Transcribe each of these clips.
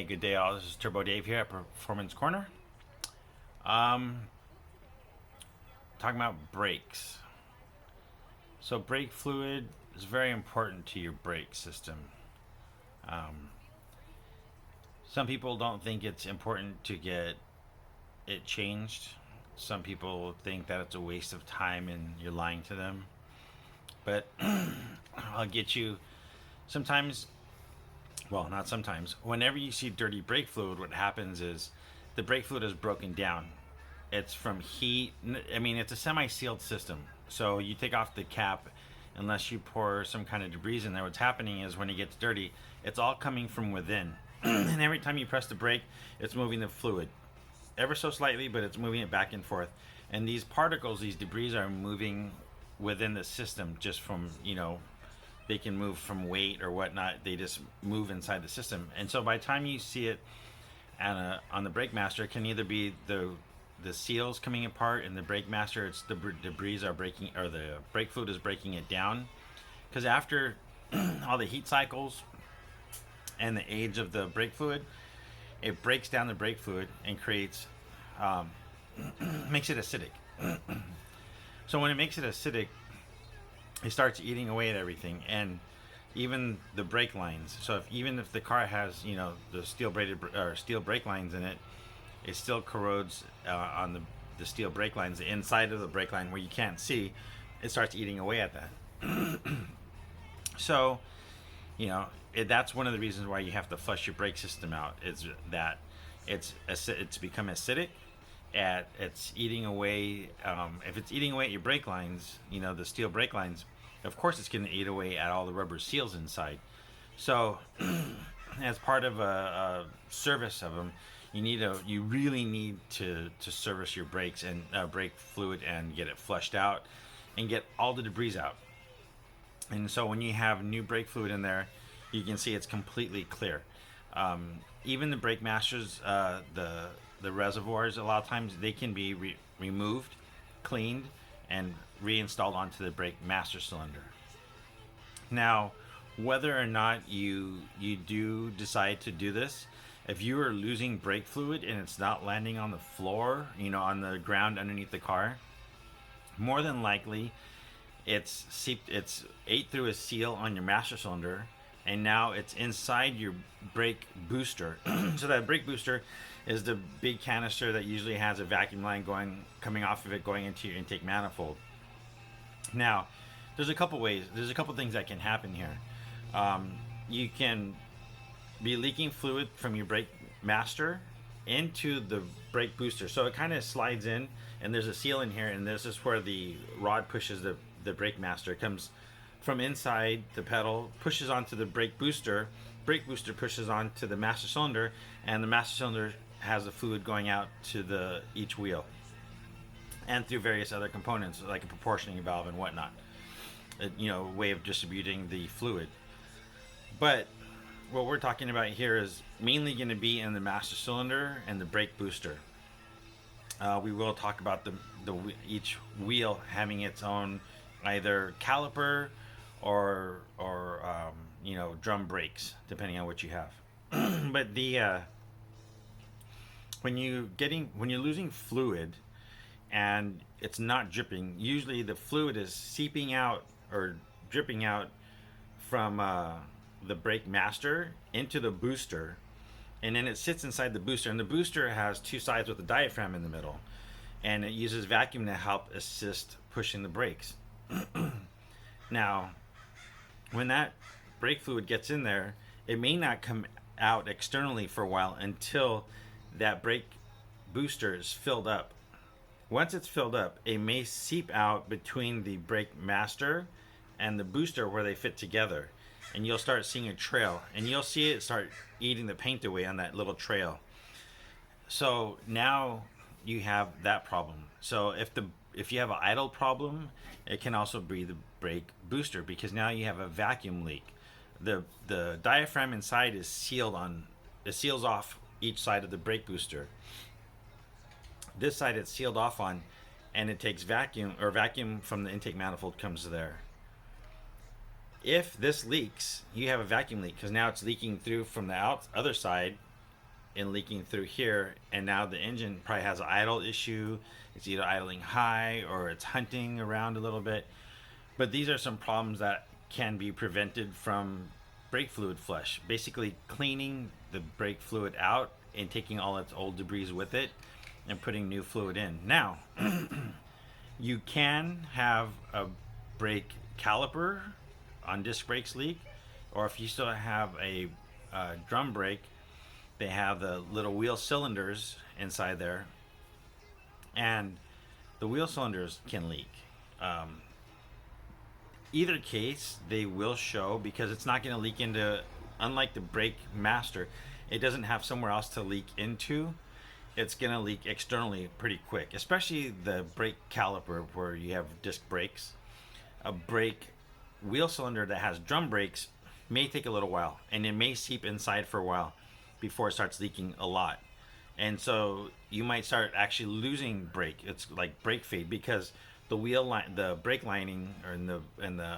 good day all. This is TurboDave here at Performance Corner. Um, Talking about brakes. So brake fluid is very important to your brake system. Um, some people don't think it's important to get it changed. Some people think that it's a waste of time and you're lying to them. But I'll get you sometimes, well, not sometimes. Whenever you see dirty brake fluid, what happens is the brake fluid is broken down. It's from heat. I mean, it's a semi-sealed system. So you take off the cap, unless you pour some kind of debris in there. What's happening is when it gets dirty, it's all coming from within. And every time you press the brake, it's moving the fluid ever so slightly, but it's moving it back and forth. And these particles, these debris, are moving within the system just from, they can move from weight or whatnot. They just move inside the system. And so by the time you see it on the brake master, it can either be the seals coming apart in the brake master, it's the debris are breaking, or the brake fluid is breaking it down. Because after all the heat cycles and the age of the brake fluid, it breaks down the brake fluid and creates, makes it acidic. So when it makes it acidic, it starts eating away at everything, and even the brake lines. So even if the car has, the steel braided or steel brake lines in it, it still corrodes on the steel brake lines, the inside of the brake line where you can't see. It starts eating away at that. So, that's one of the reasons why you have to flush your brake system out. Is that it's become acidic. It's eating away. If it's eating away at your brake lines, the steel brake lines, of course it's going to eat away at all the rubber seals inside. So, as part of a service of them, you really need to service your brakes and brake fluid and get it flushed out and get all the debris out. And so when you have new brake fluid in there, you can see it's completely clear. Even the brake masters, the reservoirs, a lot of times they can be removed, cleaned, and reinstalled onto the brake master cylinder. Now, whether or not you do decide to do this, if you are losing brake fluid and it's not landing on the floor, on the ground underneath the car, more than likely it's ate through a seal on your master cylinder, and now it's inside your brake booster. So that brake booster is the big canister that usually has a vacuum line coming off of it, going into your intake manifold. Now, there's a couple things that can happen here. You can be leaking fluid from your brake master into the brake booster. So it kind of slides in, and there's a seal in here, and this is where the rod pushes the brake master. It comes from inside the pedal, pushes onto the brake booster pushes onto the master cylinder, and the master cylinder has the fluid going out to each wheel and through various other components like a proportioning valve and whatnot, way of distributing the fluid. But what we're talking about here is mainly going to be in the master cylinder and the brake booster. We will talk about each wheel having its own either caliper or drum brakes, depending on what you have. But when you're losing fluid and it's not dripping, usually the fluid is seeping out or dripping out from the brake master into the booster, and then it sits inside the booster, and the booster has two sides with a diaphragm in the middle, and it uses vacuum to help assist pushing the brakes. Now, when that brake fluid gets in there, it may not come out externally for a while until that brake booster is filled up. Once it's filled up, it may seep out between the brake master and the booster where they fit together, and you'll start seeing a trail, and you'll see it start eating the paint away on that little trail. So now you have that problem. So if you have an idle problem, it can also be the brake booster, because now you have a vacuum leak. The diaphragm inside is sealed on. It seals off each side of the brake booster. This side it's sealed off on, and it takes vacuum from the intake manifold comes there. If this leaks, you have a vacuum leak, because now it's leaking through from the other side and leaking through here, and now the engine probably has an idle issue. It's either idling high or it's hunting around a little bit. But these are some problems that can be prevented from brake fluid flush. Basically, cleaning the brake fluid out and taking all its old debris with it and putting new fluid in. Now, you can have a brake caliper on disc brakes leak, or if you still have a drum brake, they have the little wheel cylinders inside there, and the wheel cylinders can leak. Either case, they will show, because it's not going to leak into, unlike the brake master, it doesn't have somewhere else to leak into. It's going to leak externally pretty quick, especially the brake caliper where you have disc brakes. A brake wheel cylinder that has drum brakes may take a little while, and it may seep inside for a while before it starts leaking a lot. And so you might start actually losing brake. It's like brake fade, because the brake lining or in the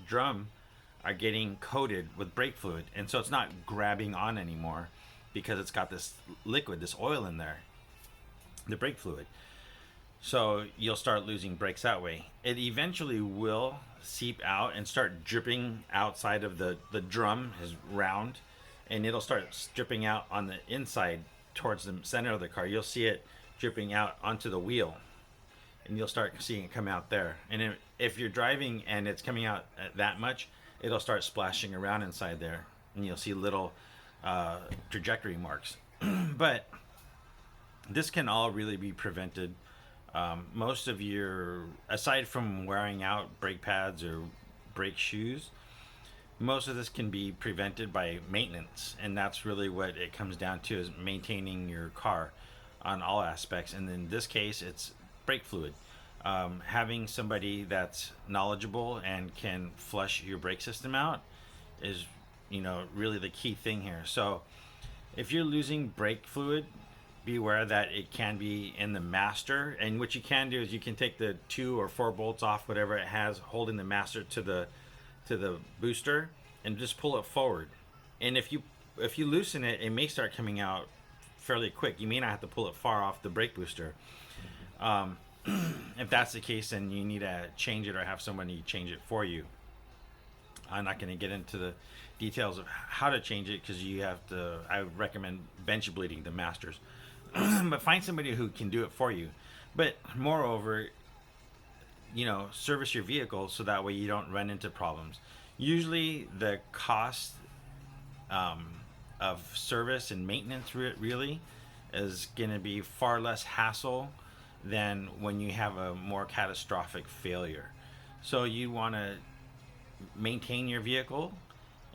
drum are getting coated with brake fluid, and so it's not grabbing on anymore because it's got this liquid, this oil in there, the brake fluid. So you'll start losing brakes that way. It eventually will seep out and start dripping outside of the drum is round, and it'll start dripping out on the inside towards the center of the car. You'll see it dripping out onto the wheel, and you'll start seeing it come out there. And if you're driving and it's coming out that much, it'll start splashing around inside there, and you'll see little trajectory marks. But this can all really be prevented. Most of your, aside from wearing out brake pads or brake shoes, most of this can be prevented by maintenance, and that's really what it comes down to, is maintaining your car on all aspects. And in this case, it's brake fluid. Having somebody that's knowledgeable and can flush your brake system out is, really the key thing here. So if you're losing brake fluid, be aware that it can be in the master, and what you can do is you can take the 2 or 4 bolts off, whatever it has holding the master to the booster, and just pull it forward. And if you loosen it, it may start coming out fairly quick. You may not have to pull it far off the brake booster. If that's the case, then you need to change it or have somebody change it for you. I'm not going to get into the details of how to change it, because I would recommend bench bleeding the masters. But find somebody who can do it for you. But moreover, service your vehicle so that way you don't run into problems. Usually the cost of service and maintenance really is going to be far less hassle than when you have a more catastrophic failure. So you want to maintain your vehicle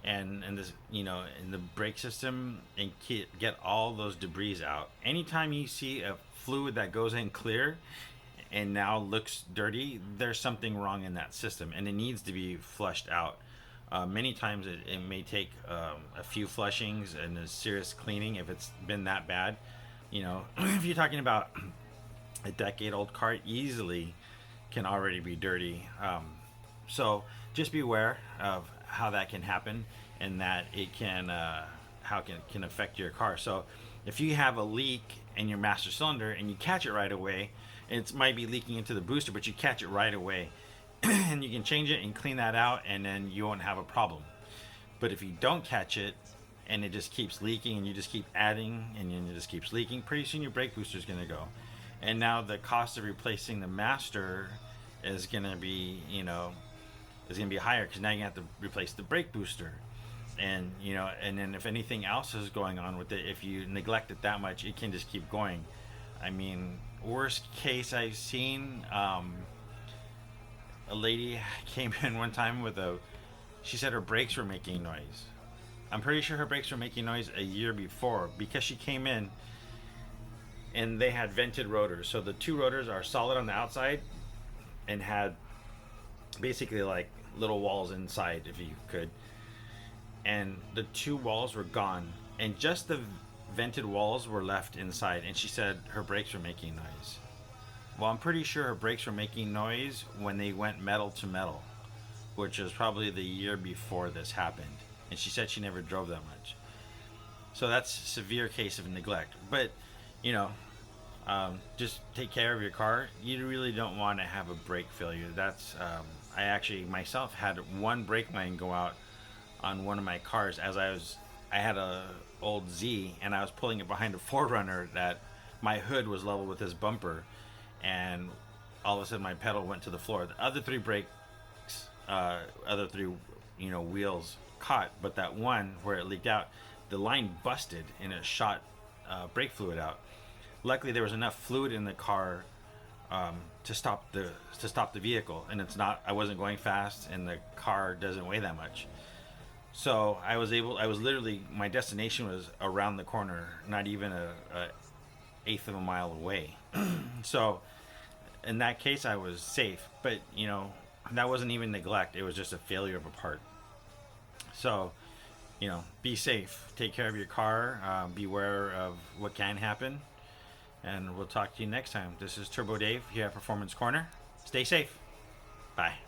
and this, in the brake system, and get all those debris out. Anytime you see a fluid that goes in clear and now looks dirty, there's something wrong in that system, and it needs to be flushed out. Many times it may take a few flushings and a serious cleaning if it's been that bad. If you're talking about a decade-old car, easily can already be dirty. So just be aware of how that can happen, and that it can can affect your car. So if you have a leak in your master cylinder and you catch it right away, it might be leaking into the booster, but you catch it right away, and you can change it and clean that out, and then you won't have a problem. But if you don't catch it and it just keeps leaking, and you just keep adding, and it just keeps leaking, pretty soon your brake booster is going to go. And now the cost of replacing the master is going to be, is going to be higher, because now you have to replace the brake booster. And, and then if anything else is going on with it, if you neglect it that much, it can just keep going. I mean, worst case I've seen, a lady came in one time she said her brakes were making noise. I'm pretty sure her brakes were making noise a year before, because she came in and they had vented rotors. So the 2 rotors are solid on the outside and had basically like little walls inside, if you could. And the 2 walls were gone, and just the vented walls were left inside, and she said her brakes were making noise. Well, I'm pretty sure her brakes were making noise when they went metal to metal, which was probably the year before this happened, and she said she never drove that much. So that's a severe case of neglect. But, you know, just take care of your car. You really don't want to have a brake failure. That's I actually myself had one brake line go out on one of my cars as I had a old Z and I was pulling it behind a 4Runner that my hood was level with his bumper, and all of a sudden my pedal went to the floor. The other three brakes, other three, wheels caught, but that one where it leaked out, the line busted and it shot brake fluid out. Luckily, there was enough fluid in the car to stop the vehicle, and I wasn't going fast, and the car doesn't weigh that much. So I was literally, my destination was around the corner, not even a eighth of a mile away. So in that case, I was safe. But that wasn't even neglect; it was just a failure of a part. So be safe, take care of your car, beware of what can happen, and we'll talk to you next time. This is Turbo Dave here at Performance Corner. Stay safe. Bye.